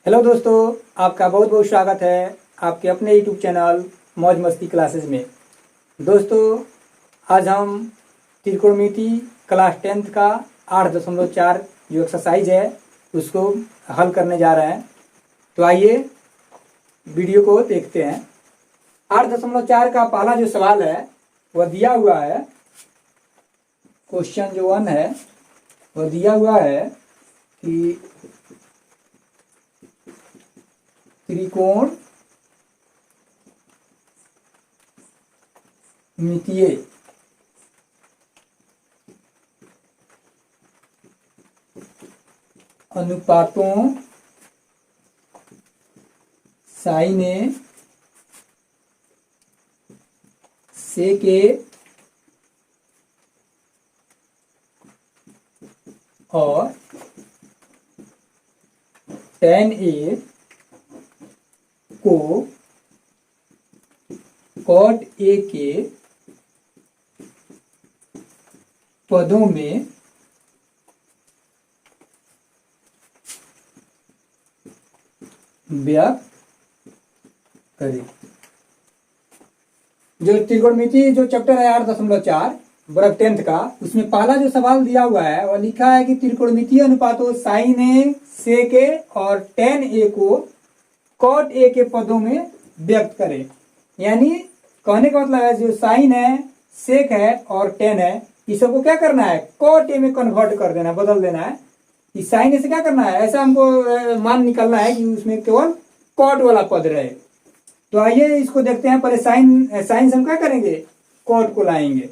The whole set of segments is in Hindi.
हेलो दोस्तों, आपका बहुत बहुत स्वागत है आपके अपने यूट्यूब चैनल मौज मस्ती क्लासेस में। दोस्तों, आज हम त्रिकोणमिति क्लास 10th का 8.4 जो एक्सरसाइज है उसको हल करने जा रहे हैं। तो आइए वीडियो को देखते हैं। 8.4 का पहला जो सवाल है वह दिया हुआ है। क्वेश्चन जो 1 है वह दिया हुआ है कि त्रिकोण मितीय अनुपातों साइन ए सेक ए और tan ए को cot ए के पदों में व्यक्त करें। जो त्रिकोणमिति जो चैप्टर है 8.4 वर्ग 10th का, उसमें पहला जो सवाल दिया हुआ है वह लिखा है कि त्रिकोणमितीय अनुपातों साइन ए सेक ए और tan ए को कॉट ए के पदों में व्यक्त करें। यानी कहने का मतलब है जो साइन है, सेक है और टेन है, इस सबको क्या करना है, कॉट ए में कन्वर्ट कर देना है, बदल देना है। इस साइन ए से क्या करना है, ऐसा हमको मान निकालना है कि उसमें केवल कॉट वाला पद रहे। तो आइए इसको देखते हैं। पहले साइन से हम क्या करेंगे, कॉट को लाएंगे।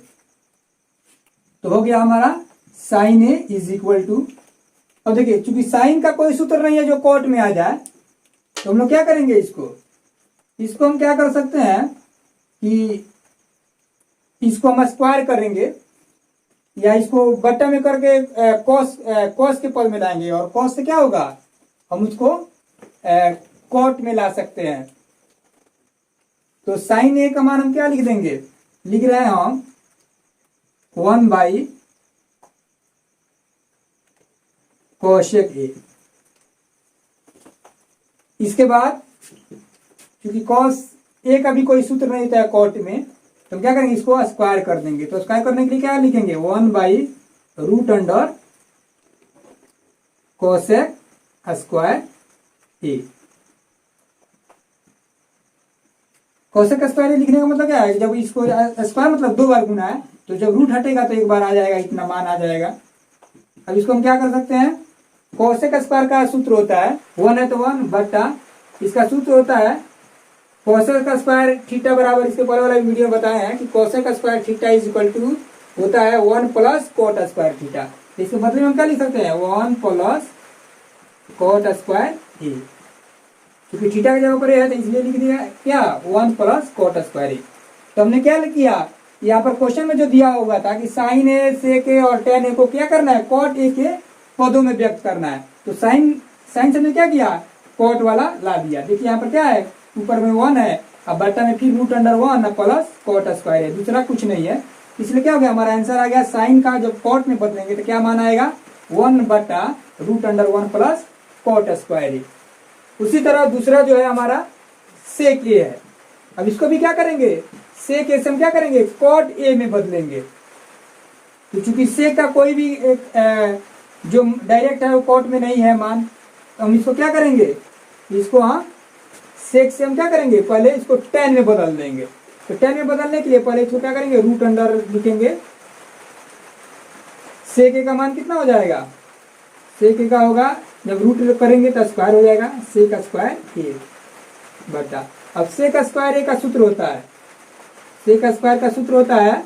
तो हो गया हमारा sine A is equal to, अब देखिए चूंकि साइन का कोई सूत्र नहीं है जो कॉट में आ जाए, तो हम लोग क्या करेंगे, इसको हम क्या कर सकते हैं कि इसको हम स्क्वायर करेंगे या इसको बट्टा में करके कॉस के पद में लाएंगे और कॉस से क्या होगा, हम उसको कॉट में ला सकते हैं। तो साइन ए का मान हम क्या लिख देंगे, लिख रहे हैं हम 1/cosec ए। इसके बाद क्योंकि कॉस ए का भी कोई सूत्र नहीं था कॉट में, तो क्या करेंगे, इसको स्क्वायर कर देंगे। तो स्क्वायर करने के लिए क्या लिखेंगे, 1/√अंडर कोसेक स्क्वायर ए। कोसेक स्क्वायर ए लिखने का मतलब क्या है, जब इसको स्क्वायर मतलब 2 बार गुना है, तो जब रूट हटेगा तो 1 बार आ जाएगा, इतना मान आ जाएगा। अब इसको हम क्या कर सकते हैं, कोसेक स्क्वायर का सूत्र होता है 1 है तो 1 बट्टा, इसका सूत्र होता है कोसेक का स्क्वायर थीटा बराबर, इसके पहले वाला वीडियो में बताए हैं कि कोसेक का square theta is equal to होता है 1 प्लस कोट स्क्वायर थीटा। इसके बदले में हम क्या लिख सकते हैं, 1 प्लस कोट स्क्वायर ए। क्योंकि थीटा की जगह पर है तो इसलिए लिख दिया क्या, 1 प्लस कोट स्क्वायर ए। तो हमने क्या किया, यहाँ पर क्वेश्चन में जो दिया होगा था कि साइन ए सेक ए और टेन ए को क्या करना है, कॉट ए के पदों में व्यक्त करना है। तो साइन से हमने क्या किया, कॉट वाला ला दिया। देखिए यहाँ पर क्या है, ऊपर में 1 है, अब बट्टा में फिर √1 प्लस कॉट स्क्वायर है, दूसरा कुछ नहीं है। इसलिए क्या हो गया, हमारा आंसर आ गया साइन का जब कॉट में बदलेंगे तो क्या मान आएगा, 1/√1 प्लस कॉट स्क्वायर है। उसी तरह दूसरा जो है हमारा सेक ए है। अब इसको भी क्या करेंगे, सेक ए से हम क्या करेंगे, कॉट ए में बदलेंगे। तो चूंकि सेक का कोई भी एक जो डायरेक्ट है वो कॉट में नहीं है मान, तो हम इसको क्या करेंगे, इसको हाँ सेक से हम क्या करेंगे, पहले इसको tan में बदल देंगे। तो tan में बदलने के लिए पहले इसको क्या करेंगे, रूट अंडर लिखेंगे। सेक ए का मान कितना हो जाएगा, सेक ए का होगा जब रूट करेंगे तो स्क्वायर हो जाएगा, सेक स्क्वायर ए बटा। अब सेक स्क्वायर ए का सूत्र होता है, सेक स्क्वायर का सूत्र होता है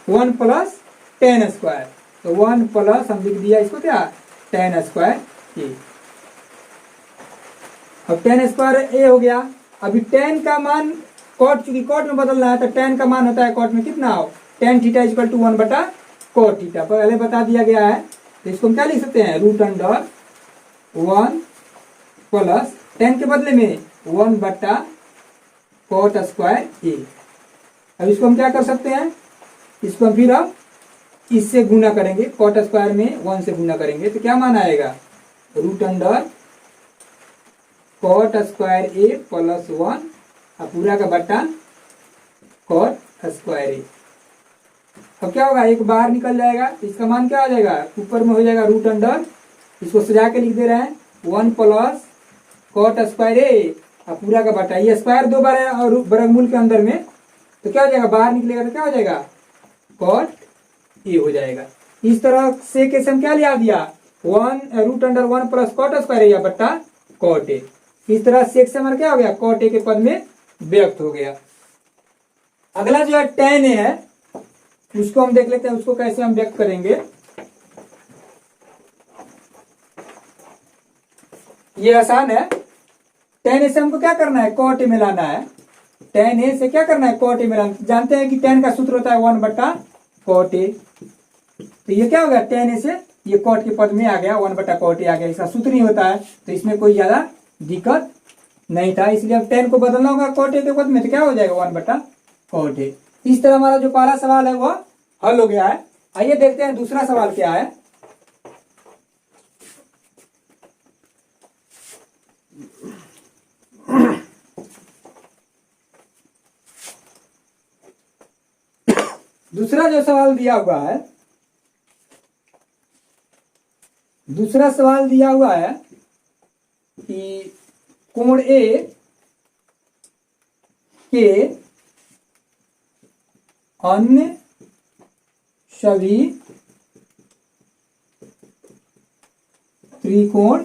1 प्लस tan स्क्वायर। तो 1 प्लस हम लिख दिया इसको क्या, tan स्क्वायर ए। अब tan स्क्वायर ए हो गया। अभी tan का मान कॉट, चूंकि कॉट में बदलना है तो tan का मान होता है कॉट में कितना हो, tan theta equal to 1/cot theta, पहले बता दिया गया है। तो इसको हम क्या लिख सकते हैं, √1 प्लस tan के बदले में 1/cot स्क्वायर ए। अब इसको हम क्या कर सकते हैं, इसको हम फिर अब इससे गुना करेंगे, कॉट स्क्वायर में 1 से गुना करेंगे तो क्या मान आएगा, √1 कॉट स्क्वायर ए प्लस 1 और पूरा का बट्टा कॉट स्क्वायर ए। अब क्या होगा, एक बाहर निकल जाएगा, इसका मान क्या आ जाएगा, ऊपर में हो जाएगा रूट अंडर, इसको सजा के लिख दे रहे हैं 1 प्लस कॉट स्क्वायर ए और पूरा का बट्टा, ये स्क्वायर 2 बार है और वर्गमूल के अंदर में, तो क्या हो जाएगा, बाहर निकलेगा तो क्या हो जाएगा, कॉट ए हो जाएगा। इस तरह से कैसे हम क्या लिया दिया, 1 root under 1 plus cot square A या बट्टा कॉट ए। इस तरह से से हमारा क्या हो गया, कॉट ए के पद में व्यक्त हो गया। अगला जो है tan ए है, उसको हम देख लेते हैं, उसको कैसे हम व्यक्त करेंगे। ये आसान है। tan ए से हमको क्या करना है, कॉट ए में लाना है। tan ए से क्या करना है, कॉट ए में लाना। जानते हैं कि tan का सूत्र होता है 1 बट्टा कॉट ए, तो ये क्या हो गया, tan ए से ये कॉट के पद में आ गया, 1 बट्टा कॉट ए आ गया। इसका सूत्र नहीं होता है तो इसमें कोई ज्यादा दिक्कत नहीं था, इसलिए अब tan को बदलना होगा कॉट ए के पद में, तो क्या हो जाएगा 1 बट्टा कॉट ए। इस तरह हमारा जो पहला सवाल है वो हल हो गया है। आइए देखते हैं दूसरा सवाल क्या है। दूसरा जो सवाल दिया हुआ है, दूसरा सवाल दिया हुआ है कि कोण ए के अन्य सभी त्रिकोण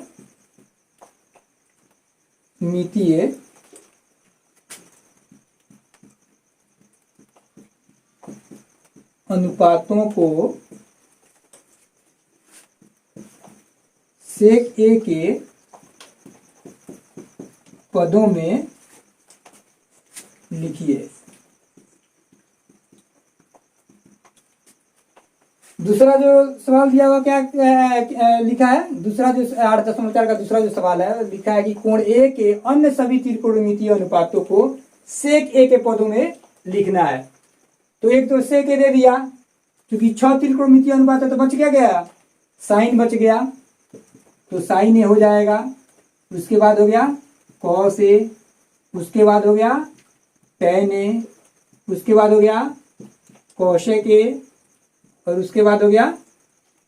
मितीय अनुपातों को सेक ए के पदों में लिखिए। दूसरा जो सवाल दिया हुआ क्या लिखा है, दूसरा जो 8.4 का दूसरा जो सवाल है, लिखा है कि कोण ए के अन्य सभी त्रिकोणमितीय अनुपातों को सेक ए के पदों में लिखना है। तो एक तो सेक ए दे दिया, क्योंकि 6 त्रिकोणमितीय अनुपात है तो बच गया साइन बच गया, तो साइन ए हो जाएगा। उसके बाद हो गया कॉस ए, उसके बाद हो गया टेन ए, उसके बाद हो गया कोशेक ए, और उसके बाद हो गया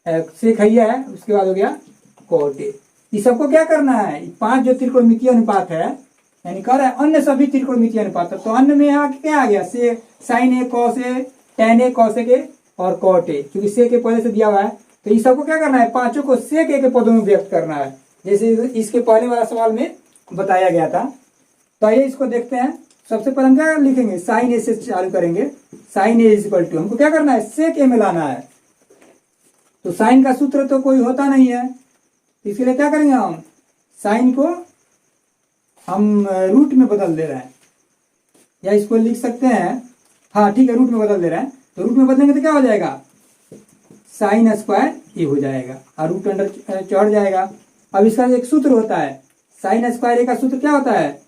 सेक है, उसके बाद हो गया कॉट ए। इस सबको क्या करना है, 5 जो त्रिकोणमितीय अनुपात है, यानी कह रहा है अन्य सभी त्रिकोणमितीय अनुपात, तो अन्य में यहाँ क्या आ गया, से sine A cos A tan A cosec A और कॉट ए, क्योंकि सेक ए पहले से दिया हुआ है, तो इस सबको क्या करना है, पांचों को सेक ए के पदों में व्यक्त करना है, जैसे इसके पहले वाला सवाल में बताया गया था। तो आइए इसको देखते हैं। सबसे पहले हम क्या लिखेंगे, साइन ए से चालू करेंगे। Sine A is equal to, हमको क्या करना है, सेक ए में लाना है। तो साइन का सूत्र तो कोई होता नहीं है, इसके लिए क्या करेंगे, हम साइन को हम रूट में बदल दे रहे हैं, या इसको लिख सकते हैं, हाँ ठीक है, रूट में बदल दे रहे हैं। तो रूट में बदलेंगे तो क्या हो जाएगा, साइन स्क्वायर ए हो जाएगा और रूट अंडर चढ़ जाएगा। अब इसका एक सूत्र होता है, साइन स्क्वायर ए का सूत्र क्या होता है,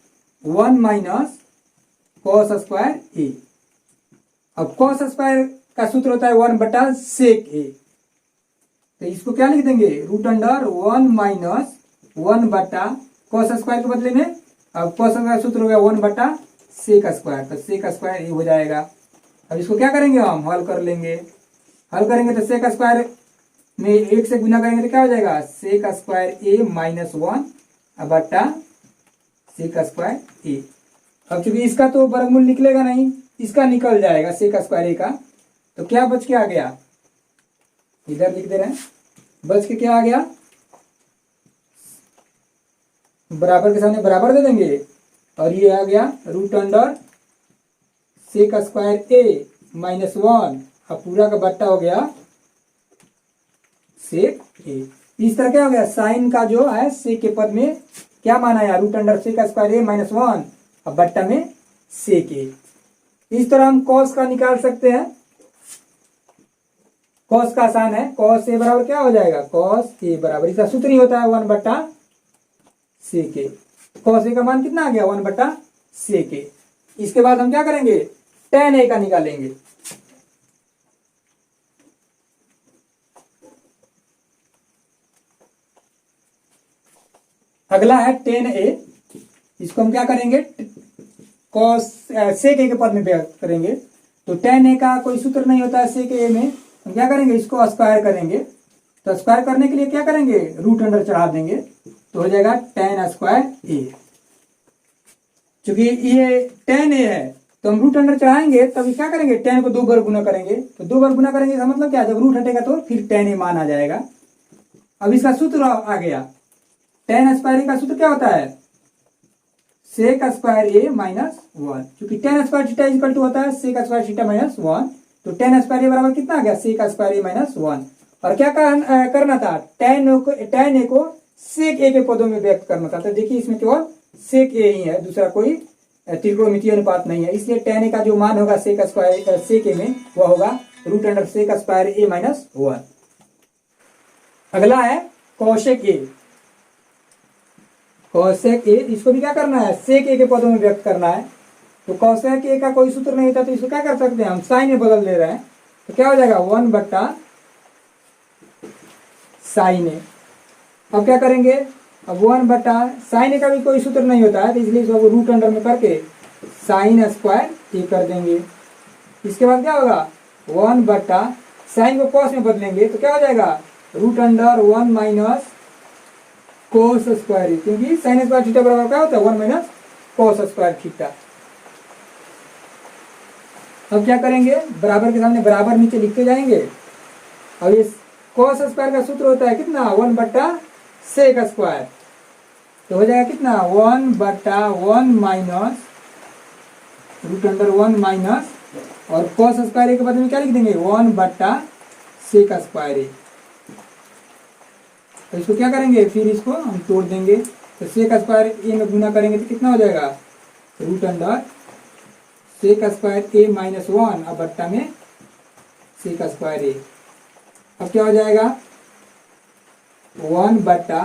1 माइनस कॉस स्क्वायर ए। अब कॉस स्क्वायर का सूत्र होता है 1 बटा सेक ए, तो इसको क्या लिख देंगे, रूट अंडर 1 माइनस 1 बटा कॉस स्क्वायर के बदले में, अब कॉस स्क्वायर सूत्र हो गया 1 बटा सेक स्क्वायर, तो सेक स्क्वायर ए हो जाएगा। अब इसको क्या करेंगे, हम हल कर लेंगे। हल करेंगे तो सेक स्क्वायर में 1 से गुना करेंगे तो क्या हो जाएगा, सेक स्क्वायर ए माइनस 1 बटा सेक स्क्वायर ए। अब चूंकि इसका तो वर्गमूल निकलेगा नहीं, इसका निकल जाएगा सेक स्क्वायर ए का, तो क्या बच के आ गया, इधर लिख दे रहे हैं, बच के क्या आ गया, बराबर के सामने बराबर दे देंगे, और ये आ गया root under sec square A minus 1 और पूरा का बट्टा हो गया सेक ए। इस तरह क्या हो गया, साइन का जो है सेक के पद में क्या माना है, root under sec square A minus 1 और बट्टा में सेक ए। इस तरह हम कॉस का निकाल सकते हैं। कॉस का आसान है, कॉस ए बराबर क्या हो जाएगा, कॉस ए बराबर, इसका सूत्र ही होता है 1 बट्टा सेक ए। कॉस ए का मान कितना आ गया, 1 बट्टा सेक ए। इसके बाद हम क्या करेंगे, टेन ए का निकालेंगे। अगला है टेन ए। इसको हम क्या करेंगे, कॉस सेक ए के पद में व्यक्त करेंगे। तो tan a का कोई सूत्र नहीं होता है सेक ए में, हम क्या करेंगे, इसको स्क्वायर करेंगे। तो स्क्वायर करने के लिए क्या करेंगे, रूट अंडर चढ़ा देंगे, तो हो जाएगा tan स्क्वायर ए। चूंकि ये tan a है तो हम रूट अंडर चढ़ाएंगे, तभी क्या करेंगे, tan को 2 बार गुना करेंगे। तो 2 बार गुना करेंगे इसका मतलब क्या, जब रूट हटेगा तो फिर tan a मान आ जाएगा। अब इसका सूत्र आ गया, tan स्क्वायर ए का सूत्र क्या होता है, सेक स्क्वायर ए माइनस 1। चूंकि tan square theta equal to होता है सेक स्क्वायर थीटा माइनस 1, तो tan स्क्वायर ए बराबर कितना आ गया, सेक स्क्वायर ए माइनस 1। और क्या करना था, tan ए को सेक ए के पदों में व्यक्त करना था। तो देखिए इसमें केवल सेक ए ही है, दूसरा कोई त्रिकोणमितीय अनुपात नहीं है, इसलिए tan ए का जो मान होगा सेक ए में वह होगा root under sec square A minus 1। अगला है कॉसेक ए। कॉसेक ए, इसको भी क्या करना है, सेक ए के पदों में व्यक्त करना है। तो कॉसेक ए का कोई सूत्र नहीं था, तो इसको क्या कर सकते हैं, हम साइन में बदल दे रहे हैं। तो क्या हो जाएगा, 1 बट्टा साइन ए। अब क्या करेंगे, अब 1 बट्टा साइन ए का भी कोई सूत्र नहीं होता है, तो इसलिए इसको रूट अंडर में करके साइन स्क्वायर ए कर देंगे। इसके बाद क्या होगा, 1 बट्टा साइन को कॉस में बदलेंगे, तो क्या हो जाएगा, root under 1 minus cos square A, क्योंकि साइन स्क्वायर थीटा बराबर क्या होता है, 1 माइनस कोस स्क्वायर थीटा। अब क्या करेंगे, बराबर के सामने बराबर नीचे लिखते जाएंगे। अब ये कोस स्क्वायर का सूत्र होता है कितना, 1 बट्टा सेक स्क्वायर, तो हो जाएगा कितना, 1 बट्टा 1 माइनस रूट अंडर 1 माइनस, और कोस स्क्वायर ए के बदले में क्या लिख देंगे, 1 बट्टा सेक स्क्वायर ए। तो इसको क्या करेंगे, फिर इसको हम तोड़ देंगे। तो सेक स्क्वायर ए में गुना करेंगे तो कितना हो जाएगा, root under sec square A minus 1 अब बट्टा में सेक स्क्वायर ए। अब क्या हो जाएगा, 1 बट्टा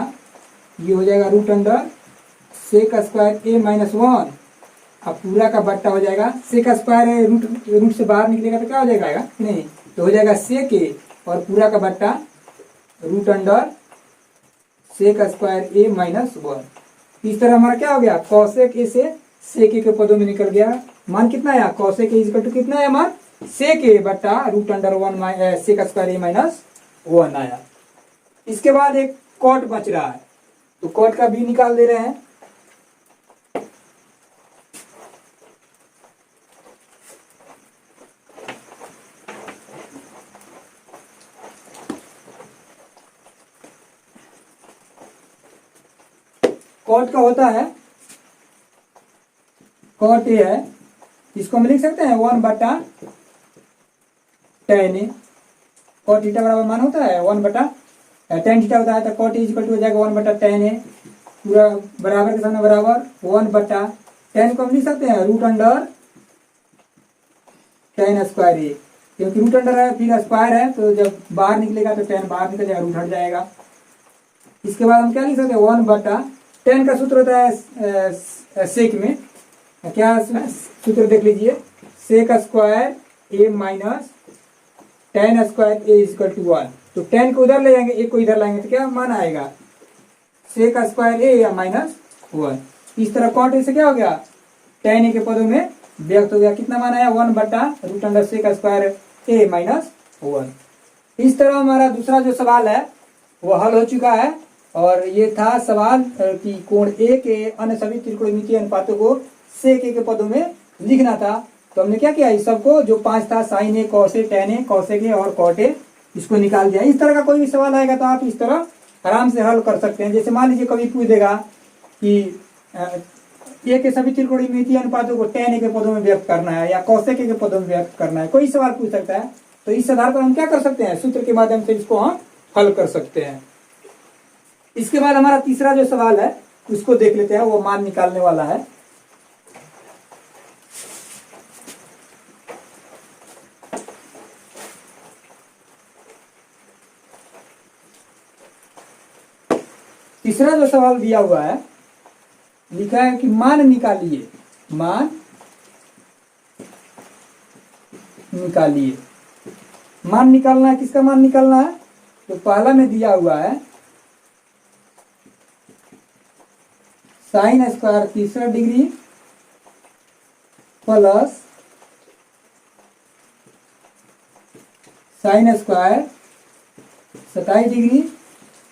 ये हो जाएगा root under sec square A minus 1, अब पूरा का बट्टा हो जाएगा, सेक स्क्वायर रूट से बाहर निकलेगा तो क्या हो जाएगा, नहीं, तो हो जाएगा सेक ए और पूरा का बट्टा root under sec square A minus 1। इस तरह हमारा क्या हो गया, कॉसेक ए से सेक ए के पदों में निकल गया। मान कितना आया, कॉसेक ए इक्वल टू कितना है मान, सेक ए बट्टा root under 1 sec square A minus 1 आया। इसके बाद एक कॉट बच रहा है, तो कॉट का भी निकाल दे रहे हैं। कॉट का होता है, कॉट ए है, इसको हम लिख सकते हैं 1 बटा tan ए। कॉट थीटा बराबर मान होता है 1 बटा tan थीटा होता है, तो कॉट इक्वल टू हो जाएगा 1 बटा tan ए, पूरा बराबर के सामने बराबर 1 बटा tan को हम लिख सकते हैं root under tan square A, क्योंकि रूट अंडर है फिर स्क्वायर है, तो जब बाहर निकलेगा तो tan बाहर निकल जाएगा, रूट हट जाएगा। इसके बाद हम क्या लिख सकते हैं, 1 बटा tan का सूत्र होता है सेक में, क्या सूत्र देख लीजिए, sec square A minus tan square A equal to 1। तो tan को उधर ले जाएंगे, एक को इधर लाएंगे तो क्या मान आएगा, सेक स्क्वायर ए या माइनस 1। इस तरह कॉट ए से क्या हो गया, tan ए के पदों में व्यक्त हो गया, कितना मान आया, 1 बटा root under sec square A minus 1। इस तरह हमारा दूसरा जो सवाल है वो हल हो चुका है। और ये था सवाल कि कोण ए के अन्य सभी त्रिकोणमितीय अनुपातों को सेक ए के पदों में लिखना था। तो हमने क्या किया, इस सबको जो 5 था, sine A, cos A, tan A, cosec A और कॉट ए, इसको निकाल दिया। इस तरह का कोई भी सवाल आएगा तो आप इस तरह आराम से हल कर सकते हैं। जैसे मान लीजिए कभी पूछ देगा कि ए के सभी त्रिकोणमितीय अनुपातों को टैन ए के पदों में व्यक्त करना है या कॉसेक ए के पदों में व्यक्त करना है, कोई सवाल पूछ सकता है। तो इस आधार पर हम क्या कर सकते हैं, सूत्र के माध्यम से इसको हम हल कर सकते हैं। इसके बाद हमारा तीसरा जो सवाल है उसको देख लेते हैं, वो मान निकालने वाला है। तीसरा जो सवाल दिया हुआ है, लिखा है कि मान निकालिए, मान निकालिए। मान निकालना है, किसका मान निकालना है, तो पहला में दिया हुआ है sine square 63 degree plus sine square 27 degree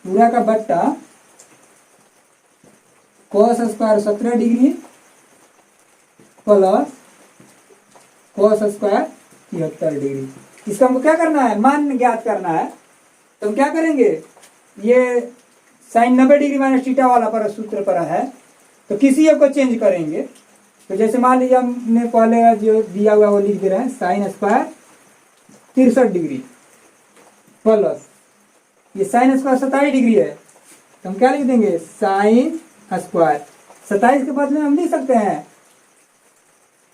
पूरा का बट्टा cos square 17 degree plus cos square 73 degree. इसका हमको क्या करना है, मान ज्ञात करना है। तो हम क्या करेंगे, ये साइन 90 डिग्री माइनस थीटा वाला पर सूत्र पर है, तो किसी एक को चेंज करेंगे। तो जैसे मान लीजिए हमने पहले जो दिया हुआ वो लिख दे रहे हैं, साइन स्क्वायर 63 डिग्री प्लस ये साइन स्क्वायर 27 डिग्री है, तो हम क्या लिख देंगे, साइन स्क्वायर 27 के बदले हम लिख सकते हैं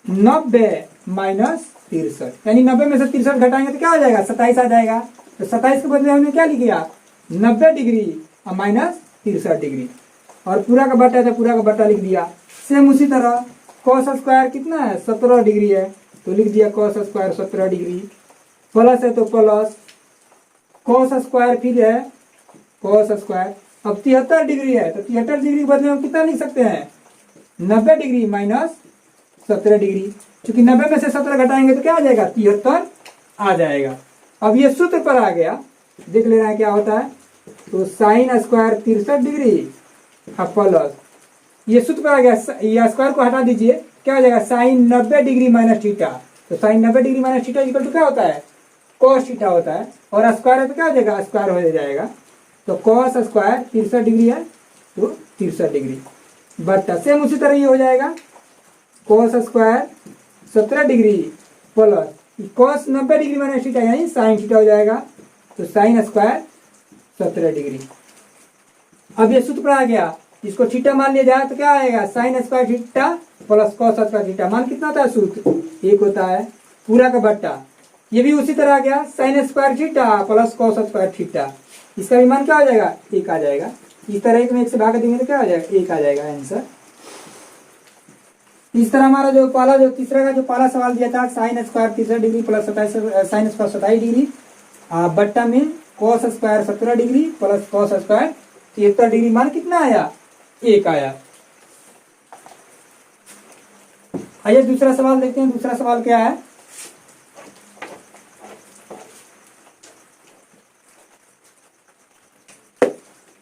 90 माइनस 63, यानी 90 में से 63 घटाएंगे तो क्या हो जाएगा, 27 आ जाएगा। तो 27 के बदले हमने क्या लिख दिया, 90 डिग्री और माइनस 63 डिग्री, और पूरा का बट्टा था, पूरा का बट्टा लिख दिया। सेम उसी तरह कॉस स्क्वायर कितना है, 17 डिग्री है, तो लिख दिया कॉस स्क्वायर 17 डिग्री, प्लस है तो प्लस कॉस स्क्वायर फिर है कॉस स्क्वायर, अब 73 डिग्री है, तो 73 डिग्री के बदले हम कितना लिख सकते हैं, 90 डिग्री माइनस 17 डिग्री। क्योंकि 90 में से 17 घटाएंगे तो क्या आ जाएगा, 73 आ जाएगा। अब ये सूत्र पर आ गया, देख लेना है क्या होता है। तो साइन स्क्वायर 63 डिग्री प्लस ये सूत्र पर आ गया, ये स्क्वायर को हटा दीजिए, क्या हो जाएगा, साइन 90 डिग्री माइनस थीटा। तो sine 90 degree minus theta equal to क्या होता है, कॉस थीटा होता है, और स्क्वायर है तो क्या हो जाएगा, स्क्वायर हो जाएगा। तो कॉस स्क्वायर 63 डिग्री है तो 63 डिग्री बट्टा सेम उसी तरह ये हो जाएगा, cos square 17 degree plus cos 90 degree minus theta यानी साइन थीटा हो जाएगा, तो साइन स्क्वायर 17 डिग्री। अब ये सूत्र पर आ गया, इसको थीटा मान लिया जाए तो क्या आएगा, sign square theta plus cos square theta, मान कितना होता है, सूत्र 1 होता है, पूरा का बट्टा। ये भी उसी तरह आ गया, sign square theta plus cos square theta, इसका भी मान क्या हो जाएगा, 1 आ जाएगा। इस तरह 1 में 1 से भाग देंगे तो क्या हो जाएगा, 1 आ जाएगा आंसर। इस तरह हमारा जो तीसरा का जो पहला सवाल दिया था, sine square 63 degree plus sine square 27 degree बट्टा में cos square 17 degree plus cos square 73 degree, मान कितना आया, 1 आया। आइए दूसरा सवाल देखते हैं, दूसरा सवाल क्या है।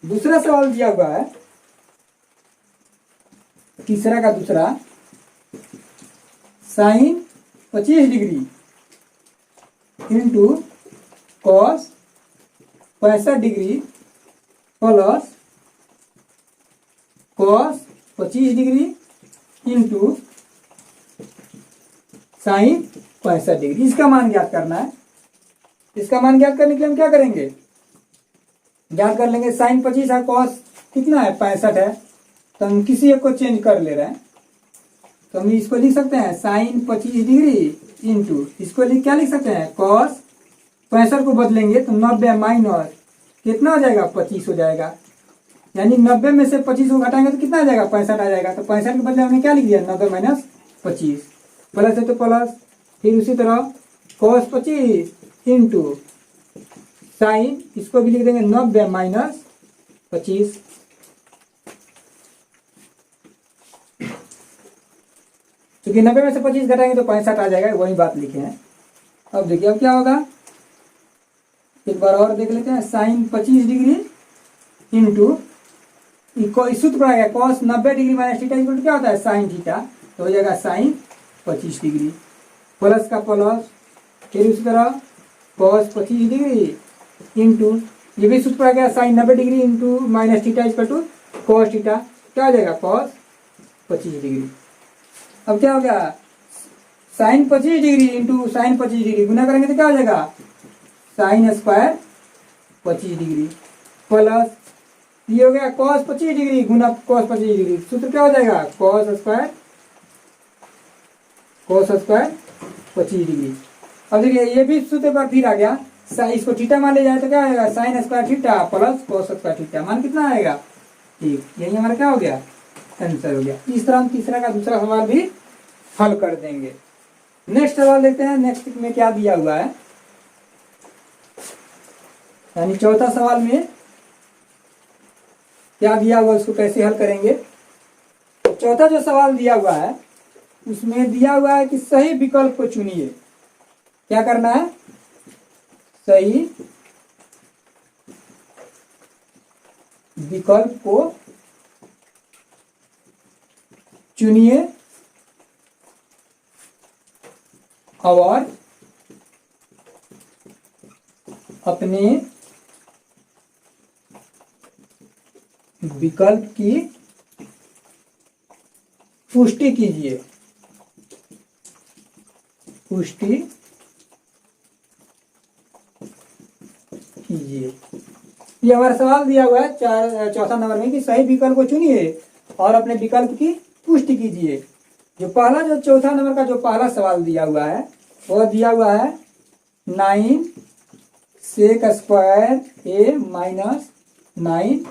दूसरा सवाल दिया हुआ है, तीसरा का दूसरा, sine 25 degree into cos 65 degree plus cos 25 degree into sine 65 degree, इसका मान ज्ञात करना है। इसका मान ज्ञात करने के लिए हम क्या करेंगे, ज्ञात कर लेंगे, साइन 25 है, कॉस कितना है 65 है, तो हम किसी एक को चेंज कर ले रहे हैं, तो हम इसको लिख सकते हैं साइन 25 डिग्री इंटू इसको क्या लिख सकते हैं, कॉस 65 को बदलेंगे तो 90 माइनस कितना हो जाएगा, 25 हो जाएगा, यानी 90 में से 25 को घटाएंगे तो कितना आ जाएगा, 65 आ जाएगा। तो 65 के बदले हमने क्या लिख दिया, 90 माइनस 25, प्लस है तो प्लस, फिर उसी तरह कॉस 25 इंटू साइन, इसको भी लिख देंगे 90 माइनस 25, क्योंकि 90 में से 25 घटाएंगे तो 65 आ जाएगा, वही बात लिखे हैं। अब देखिए अब क्या होगा, एक बार और देख लेते हैं, साइन 25 डिग्री इंटू सूत्र पर आ गया, cos 90 degree minus theta equal to क्या होता है, साइन थीटा, तो हो जाएगा साइन 25 डिग्री, प्लस का प्लस, फिर उसी तरह कॉस 25 डिग्री इंटू ये भी सूत्र पर आ गया, sine 90 degree into minus theta equal to cos theta, क्या हो जाएगा, कॉस 25 डिग्री। अब क्या हो गया, sine 25 degree into sine 25 degree गुना करेंगे तो क्या हो जाएगा, साइन स्क्वायर 25 डिग्री प्लस ये हो गया कॉस 25 डिग्री गुना कॉस 25 डिग्री, सूत्र क्या हो जाएगा, कॉस स्क्वायर 25 डिग्री। अब देखिए ये भी सूत्र पर फिर आ गया, इसको थीटा मान ले जाए तो क्या आएगा, sign square theta plus cos square theta, मान कितना आएगा, 1, यही हमारा क्या हो गया, आंसर हो गया। इस तरह हम तीसरा का दूसरा सवाल भी हल कर देंगे। नेक्स्ट सवाल देखते हैं, नेक्स्ट में क्या दिया हुआ है, यानी चौथा सवाल में क्या दिया हुआ, उसको कैसे हल करेंगे। चौथा जो सवाल दिया हुआ है उसमें दिया हुआ है कि सही विकल्प को चुनिए। क्या करना है? सही विकल्प को चुनिए और अपने विकल्प की पुष्टि कीजिए। पुष्टि कीजिए। ये हमारा सवाल दिया हुआ है चौथा नंबर में कि सही विकल्प को चुनिए और अपने विकल्प की पुष्टि कीजिए। जो पहला जो चौथा नंबर का जो पहला सवाल दिया हुआ है वह दिया हुआ है 9 सेक square A minus 9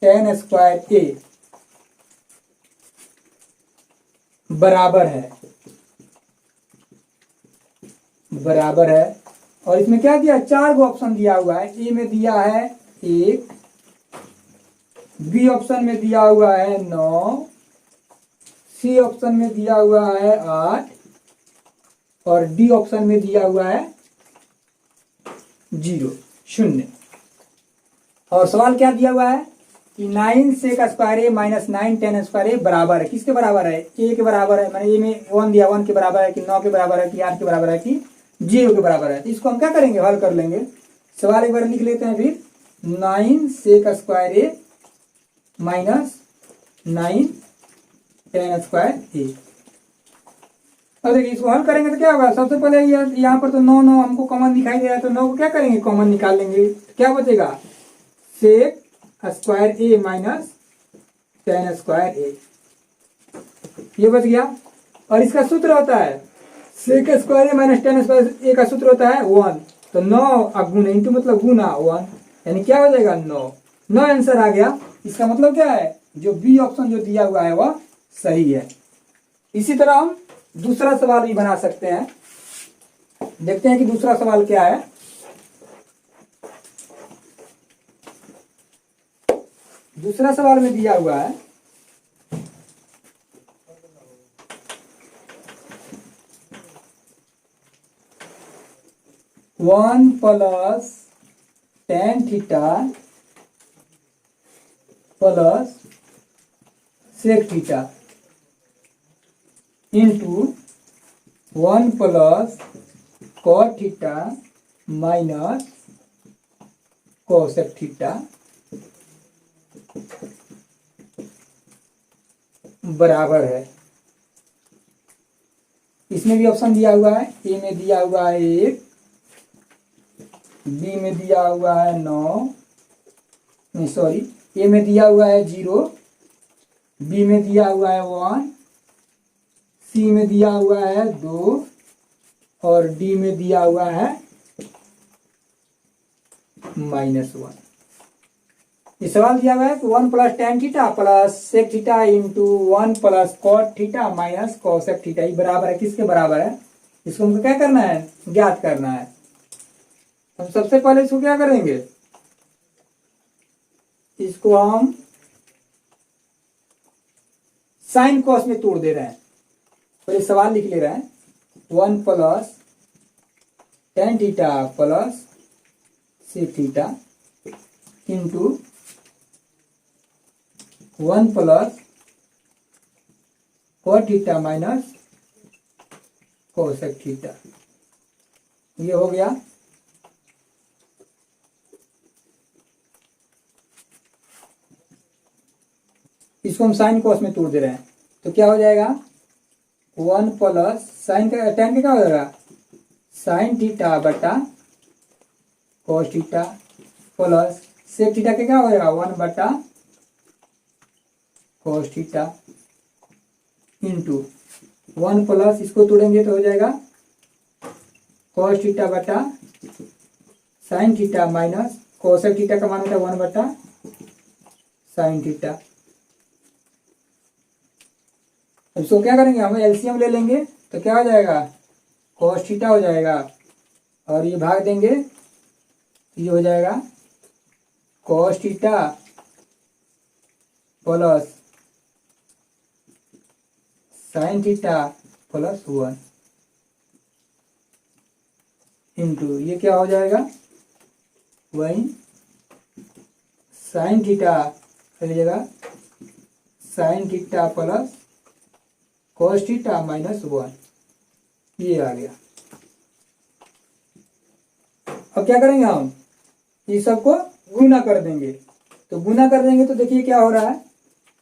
ten square ए बराबर है। और इसमें क्या दिया? 4 गो ऑप्शन दिया हुआ है। ए में दिया है 1, बी ऑप्शन में दिया हुआ है 9, सी ऑप्शन में दिया हुआ है 8 और डी ऑप्शन में दिया हुआ है 0। और सवाल क्या दिया हुआ है कि 9 सेक square A minus 9 ten square ए बराबर है। किसके बराबर है? ए के बराबर है। मैंने ए में 1 दिया, 1 के बराबर है कि 9 के बराबर है कि 8 के बराबर है कि 0 के बराबर है। तो इसको हम क्या करेंगे? हल कर लेंगे। सवाल एक बार लिख लेते हैं फिर। 9 सेक square A minus 9 ten square ए। अब देखिए इसको हल करेंगे तो क्या होगा? सबसे पहले यहाँ पर तो 9 हमको कॉमन दिखाई दे रहा है, तो 9 को क्या करेंगे? कॉमन निकाल लेंगे। क्या बचेगा? सेक square A minus ten square ए, ये बच गया। और इसका सूत्र होता है सेक square A minus ten square ए का सूत्र होता है 1। तो 9 गुना इंटू मतलब गुना 1, यानी क्या हो जाएगा? 9 आंसर आ गया। इसका मतलब क्या है? जो बी ऑप्शन जो दिया हुआ है वह सही है। इसी तरह हम दूसरा सवाल भी बना सकते हैं। देखते हैं कि दूसरा सवाल क्या है। दूसरा सवाल में दिया हुआ है 1 plus tan theta plus sec theta into 1 plus cot theta minus cosec theta बराबर है। इसमें भी ऑप्शन दिया हुआ है। ए में दिया हुआ है 1, बी में दिया हुआ है 9, नहीं सॉरी, ए में दिया हुआ है 0, बी में दिया हुआ है 1, सी में दिया हुआ है 2 और डी में दिया हुआ है -1। ये सवाल दिया हुआ है कि 1 plus tan theta plus sec theta into 1 plus cot theta minus cosec theta, ये बराबर है किसके बराबर है? इसको हमको क्या करना है? ज्ञात करना है। हम सबसे पहले इसको क्या करेंगे? इसको हम साइन कॉस में तोड़ दे रहे हैं। तो ये सवाल लिख ले रहे हैं 1 plus tan theta plus sec theta into 1 plus cot theta minus cosec theta, ये हो गया। इसको हम साइन कॉस में तोड़ दे रहे हैं तो क्या हो जाएगा? 1 प्लस साइन का टेन का क्या हो जाएगा? साइन थीटा बटा cos theta plus sec theta के क्या हो जाएगा? 1 बटा कॉस थीटा इंटू 1 प्लस इसको तोड़ेंगे तो हो जाएगा कॉस थीटा बटा sine theta minus cosec theta का मान होता है 1 बटा साइन थीटा। इसको क्या करेंगे? हम एलसीएम ले लेंगे तो क्या हो जाएगा? कॉस थीटा हो जाएगा और ये भाग देंगे, ये हो जाएगा cos theta plus sine theta plus 1 into ये क्या हो जाएगा, वही साइन थीटा लीजिएगा, sine theta plus cos theta minus 1, ये आ गया। अब क्या करेंगे हम, ये सबको गुना कर देंगे। तो गुना कर देंगे तो देखिए क्या हो रहा है,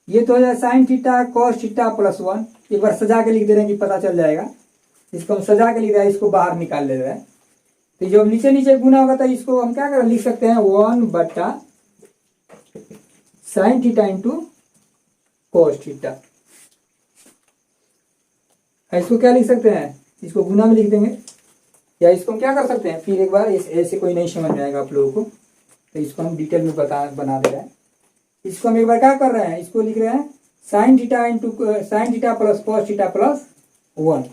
ये तो हो जाए sign theta cos theta plus 1। एक बार सजा के लिख दे रहे हैं कि पता चल जाएगा। इसको हम सजा के लिख रहे हैं, इसको बाहर निकाल ले रहे हैं। तो जो नीचे नीचे गुना होगा तो इसको हम क्या कर लिख सकते हैं, 1 बटा sign theta into cos theta. इसको क्या लिख सकते हैं, इसको गुना में लिख देंगे, या इसको हम क्या कर सकते हैं, फिर एक बार ऐसे कोई नहीं समझ में आएगा आप लोगों को, तो इसको हम डिटेल में बना दे रहे हैं। इसको हम एक बार क्या कर रहे हैं, इसको लिख रहे हैं sign theta into sine theta plus cos theta plus 1।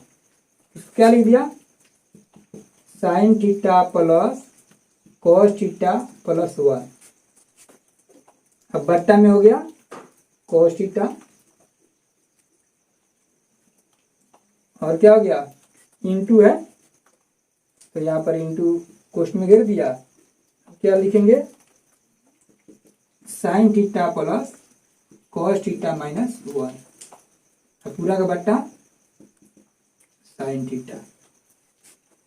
इसको क्या लिख दिया, sine theta plus cos theta plus 1। अब बट्टा में हो गया कॉस थीटा, और क्या हो गया, इंटू है तो यहाँ पर इंटू कोष्ठ में घेर दिया। क्या लिखेंगे, sine theta plus cos theta minus 1, पूरा का बट्टा साइन थीटा।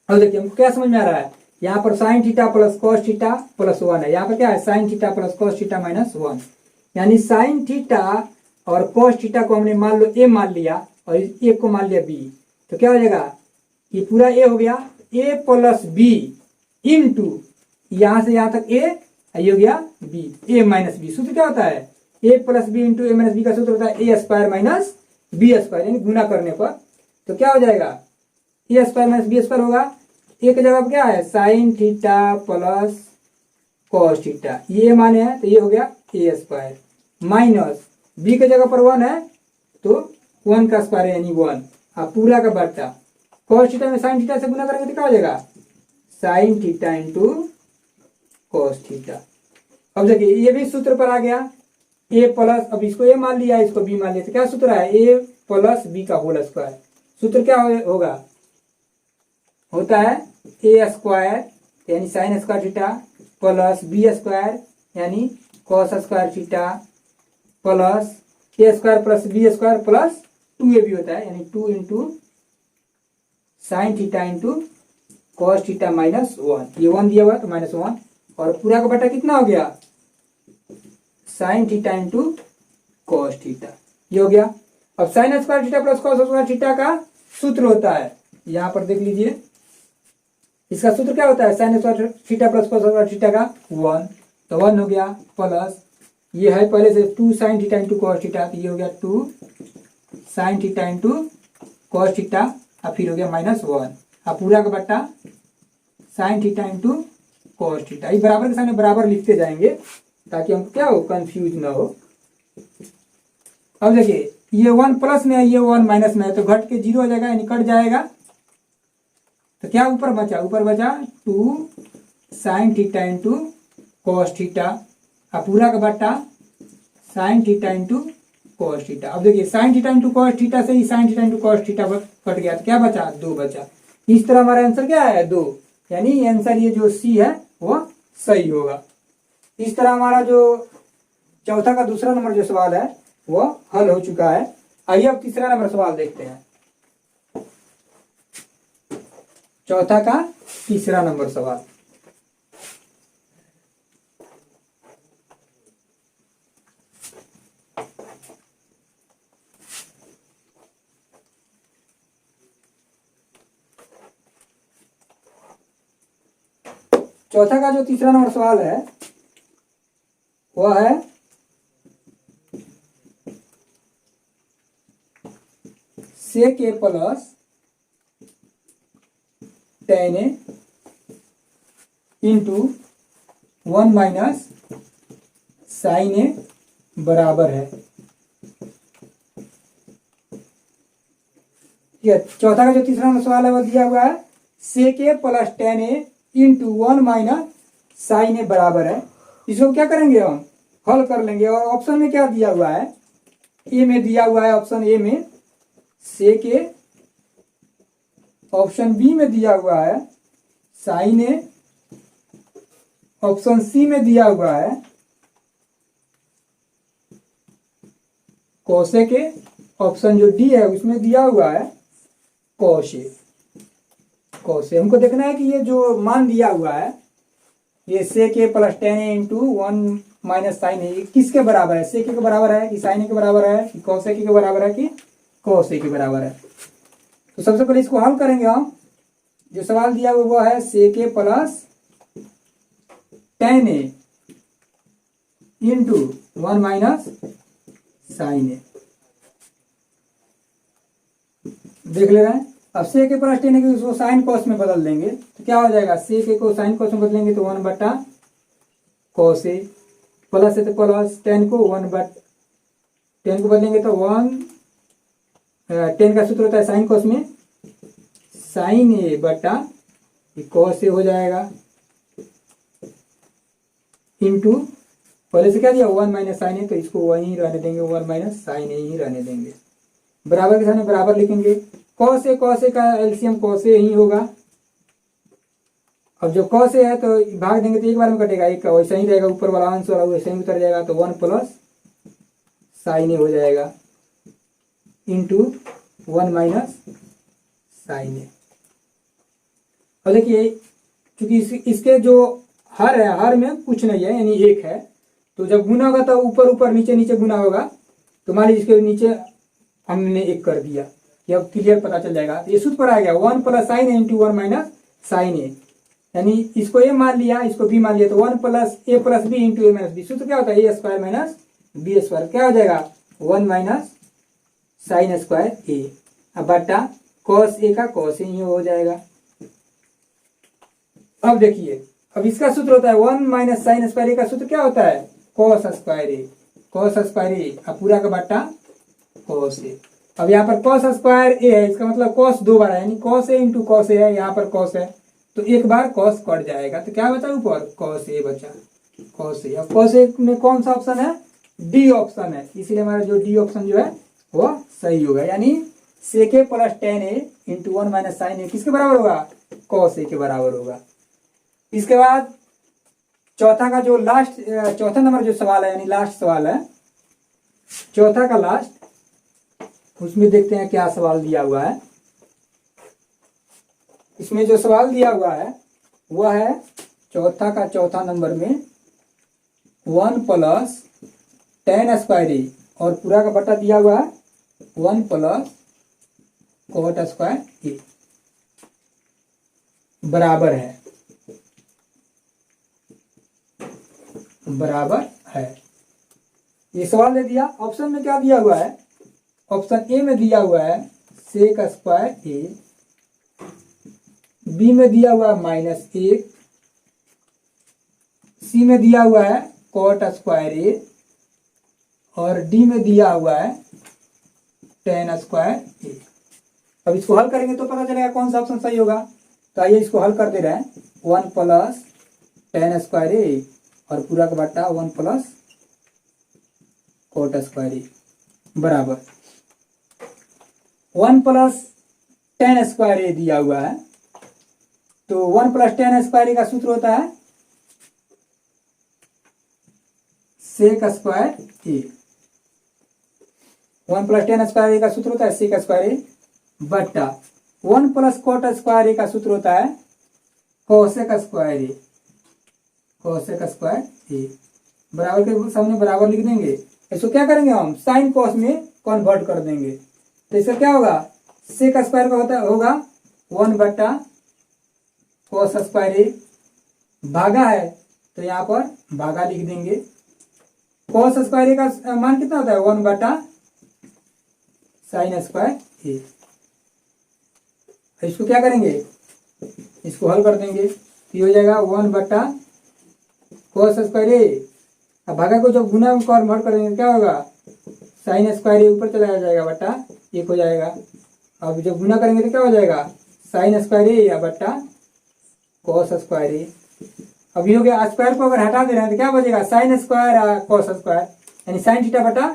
अब देखिए हमको क्या समझ में आ रहा है, यहाँ पर sine theta plus cos theta plus 1 है, यहाँ पर क्या है sine theta plus cos theta minus 1, यानी साइन थीटा और कॉस थीटा को हमने मान लो ए मान लिया और ए को मान लिया बी। तो क्या हो जाएगा, ये पूरा ए हो गया, ए प्लस बी इंटू यहां से यहां तक ए, ये हो गया बी, ए माइनस बी। सूत्र क्या होता है, A plus B into A minus B का सूत्र होता है A square minus B square, यानी गुना करने पर। तो क्या हो जाएगा, ए स्क्वायर माइनस बी स्क्वायर होगा। ए की जगह क्या है, sine theta plus cos theta, ये माने है तो ये हो गया ए स्क्वायर, माइनस बी की जगह पर 1 है तो 1 का स्क्वायर यानी 1, पूरा का बट्टा कॉस थीटा में साइन थीटा से गुना करेंगे तो क्या हो जाएगा, sine theta into cos theta. अब देखिए ये भी सूत्र पर आ गया, ए प्लस, अब इसको ए मान लिया इसको बी मान लिया, तो क्या सूत्र है, ए प्लस बी का होल स्क्वायर। सूत्र क्या होगा, होता है ए स्क्वायर यानी sine square theta plus B square यानी cos square theta plus A square plus B square plus 2a भी होता है, यानी 2 into sine theta into cos theta minus 1। ये 1 दिया हुआ तो माइनस 1, और पूरा का बटा कितना हो गया, sign theta into cos theta, ये हो गया। अब sign square theta plus cos square theta का सूत्र होता है, यहां पर देख लीजिए, इसका सूत्र क्या होता है, sign square theta plus cos square theta का 1, तो 1 हो गया, प्लस ये है पहले से 2 sine theta into cos theta, तो ये हो गया 2 sine theta into cos theta, और फिर हो गया माइनस 1, अब पूरा का बट्टा sine theta into cos theta. ये बराबर के सामने बराबर लिखते जाएंगे ताकि हमको क्या हो, कंफ्यूज ना हो। अब देखिए ये 1 प्लस में है, ये 1 माइनस में है, तो घट के 0 हो जाएगा यानी कट जाएगा। तो क्या ऊपर बचा, ऊपर बचा 2 sine theta into cos theta, और पूरा का बट्टा sine theta into cos theta. अब देखिए sine theta into cos theta से ही sine theta into cos theta cut गया, तो क्या बचा, 2 बचा। इस तरह हमारा आंसर क्या है, 2, यानी आंसर ये जो सी है वो सही होगा। इस तरह हमारा जो चौथा का दूसरा नंबर जो सवाल है वो हल हो चुका है। आइए अब तीसरा नंबर सवाल देखते हैं। चौथा का तीसरा नंबर सवाल, चौथा का जो तीसरा नंबर सवाल है वह है सेक ए प्लस टेन ए इंटू 1 माइनस साइन ए बराबर है। ये चौथा का जो तीसरा नंबर सवाल है वो दिया हुआ है सेक ए प्लस टेन ए इंटू 1 माइनस साइन ए बराबर है। इसको क्या करेंगे, हम हल कर लेंगे। और ऑप्शन में क्या दिया हुआ है, ए में दिया हुआ है, ऑप्शन ए में से के ऑप्शन बी में दिया हुआ है साइन ए, ऑप्शन सी में दिया हुआ है कोसे के, ऑप्शन जो डी है उसमें दिया हुआ है कोसे। कोसे हमको देखना है कि ये जो मान दिया हुआ है ये से के plus 10a into 1 minus sine A किसके बराबर है? से के बराबर है कि साइन ए के बराबर है कि कोसे के बराबर है कि कोसे के बराबर है? तो सबसे पहले इसको हल करेंगे हम। जो सवाल दिया हुआ वो है से के plus 10a into 1 minus sine A. देख ले रहे हैं। अब से के प्लस 10 के उसको साइन कॉस में बदल देंगे तो क्या हो जाएगा? से के को साइन कॉस में बदलेंगे तो 1 बटा कॉस ए, प्लस है तो प्लस 10 को 1 बट 10 को बदलेंगे तो 1 10 का सूत्र होता है साइन कॉस में साइन ए बटा कॉस ए हो जाएगा इंटू पहले से क्या दिया 1 माइनस साइन ए, तो इसको वहीं रहने देंगे 1 माइनस साइन ए ही रहने देंगे। बराबर के सामने बराबर लिखेंगे। कॉस ए का एलसीएम कॉस ए ही होगा। अब जो कॉस ए है तो भाग देंगे तो एक बार में कटेगा, एक वैसा ही रहेगा, ऊपर वाला अंश वाला वैसे ही उतर जाएगा तो 1 प्लस साइन ए हो जाएगा इंटू 1 माइनस साइन ए। अब देखिए क्योंकि इसके जो हर है, हर में कुछ नहीं है यानी एक है, तो जब गुना होगा तो ऊपर ऊपर नीचे नीचे गुना होगा। तो मान लीजिए इसके नीचे हमने एक कर दिया, ये अब क्लियर पता चल जाएगा। ये सूत्र पर आ गया 1 प्लस साइन ए इंटू 1 माइनस साइन ए, यानी इसको ए मान लिया इसको बी मान लिया तो 1 प्लस ए प्लस बी इंटू ए माइनस बी। सूत्र क्या होता है? A square minus B square. क्या हो जाएगा? 1 माइनस साइन स्क्वायर ए, अब बटा कॉस ए का कॉस ए हो जाएगा। अब देखिए अब इसका सूत्र होता है 1 माइनस साइन स्क्वायर ए का सूत्र क्या होता है? कॉस स्क्वायर ए, कॉस स्क्वायर ए, अब पूरा का बटा कॉस ए। अब यहाँ पर कॉस स्क्वायर ए है, इसका मतलब कॉस दो बार है यानी cos A into cos A है, यहाँ पर कॉस है तो एक बार कॉस कट जाएगा तो क्या बचा ऊपर? कॉस ए बचा, कॉस ए। अब कॉस ए में कौन सा ऑप्शन है? डी ऑप्शन है, इसलिए हमारा जो डी ऑप्शन जो है वो सही होगा, यानी से के plus 10a into 1 minus sine A किसके बराबर होगा? कॉस ए के बराबर होगा। इसके बाद चौथा का जो लास्ट चौथा नंबर जो सवाल है यानी लास्ट सवाल है, चौथा का लास्ट, उसमें देखते हैं क्या सवाल दिया हुआ है। इसमें जो सवाल दिया हुआ है वह है चौथा का चौथा नंबर में 1 प्लस 10 स्क्वायर ए और पूरा का बटा दिया हुआ है 1 प्लस कोट स्क्वायर ए बराबर है, बराबर है। ये सवाल दे दिया। ऑप्शन में क्या दिया हुआ है? ऑप्शन ए में दिया हुआ है सेक स्क्वायर ए, बी में दिया हुआ है -1, सी में दिया हुआ है कॉट स्क्वायर ए और डी में दिया हुआ है 10 स्क्वायर ए। अब इसको हल करेंगे तो पता चलेगा कौन सा ऑप्शन सही होगा। तो आइए इसको हल कर दे रहे हैं। 1 प्लस 10 स्क्वायर ए और पूरा का बट्टा 1 प्लस कोट स्क्वायर ए बराबर 1 प्लस 10 स्क्वायर ए दिया हुआ है, तो 1 प्लस 10 स्क्वायर ए का सूत्र होता है सेक स्क्वायर ए। 1 प्लस 10 स्क्वायर ए का सूत्र होता है सेक स्क्वायर ए बट्टा 1 प्लस कोट स्क्वायर ए का सूत्र होता है कोसेक स्क्वायर ए, कोसेक स्क्वायर ए। बराबर के सामने बराबर लिख देंगे। इसको क्या करेंगे हम? साइन कॉस में कन्वर्ट कर देंगे। तो इसका क्या होगा? सेक स्क्वायर का होगा 1 बट्टा कोस स्क्वायर ए, भागा है तो यहाँ पर भागा लिख देंगे। कोस स्क्वायर ए का मान कितना होता है? 1 बटा साइन स्क्वायर ए। इसको क्या करेंगे? इसको हल कर देंगे। ये हो जाएगा 1 बटा कोस स्क्वायर ए। अब भागा को जब गुना में कन्वर्ट करेंगे क्या होगा? साइन स्क्वायर ए ऊपर चला जाएगा बटा 1 हो जाएगा। अब जब गुना करेंगे तो क्या हो जाएगा? साइन स्क्वायर ए या बटा कॉस स्क्वायर ए। अब ये हो गया। स्क्वायर को अगर हटा दे रहे हैं तो क्या बचेगा? साइन स्क्वायर कॉस स्क्वायर, यानी साइन थीटा बटा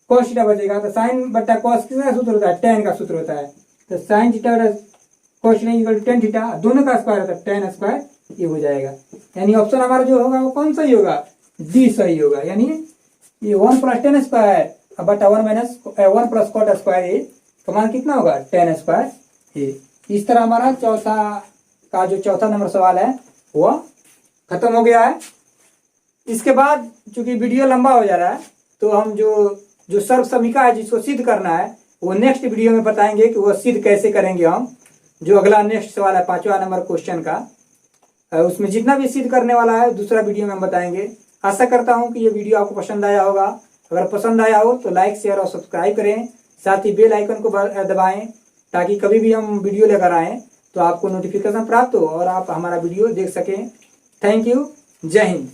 cos थीटा बचेगा। तो साइन बट्टा कॉस किसका सूत्र होता है, टेन का सूत्र होता है। तो sine theta cos theta equal to tan theta, दोनों का स्क्वायर होता है टेन स्क्वायर, ये हो जाएगा। यानी ऑप्शन हमारा जो होगा वो कौन सही होगा, डी सही होगा। यानी ये 1 प्लस टेन स्क्वायर बटा 1 माइनस 1 प्लस कॉट स्क्वायर ए का मान कितना होगा, टेन स्क्वायर ए। इस तरह हमारा चौथा का जो चौथा नंबर सवाल है वो खत्म हो गया है। इसके बाद चूंकि वीडियो लंबा हो जा रहा है तो हम जो सर्व समीका है जिसको सिद्ध करना है वो नेक्स्ट वीडियो में बताएंगे कि वो सिद्ध कैसे करेंगे हम। जो अगला नेक्स्ट सवाल है 5वां नंबर क्वेश्चन का, उसमें जितना भी सिद्ध करने वाला है दूसरा वीडियो में हम बताएंगे। आशा करता हूं कि ये वीडियो आपको पसंद आया होगा। अगर पसंद आया हो तो लाइक शेयर और सब्सक्राइब करें, साथ ही बेल आइकन को दबाएं ताकि कभी भी हम वीडियो लेकर आएँ तो आपको नोटिफिकेशन प्राप्त हो और आप हमारा वीडियो देख सकें। थैंक यू, जय हिंद।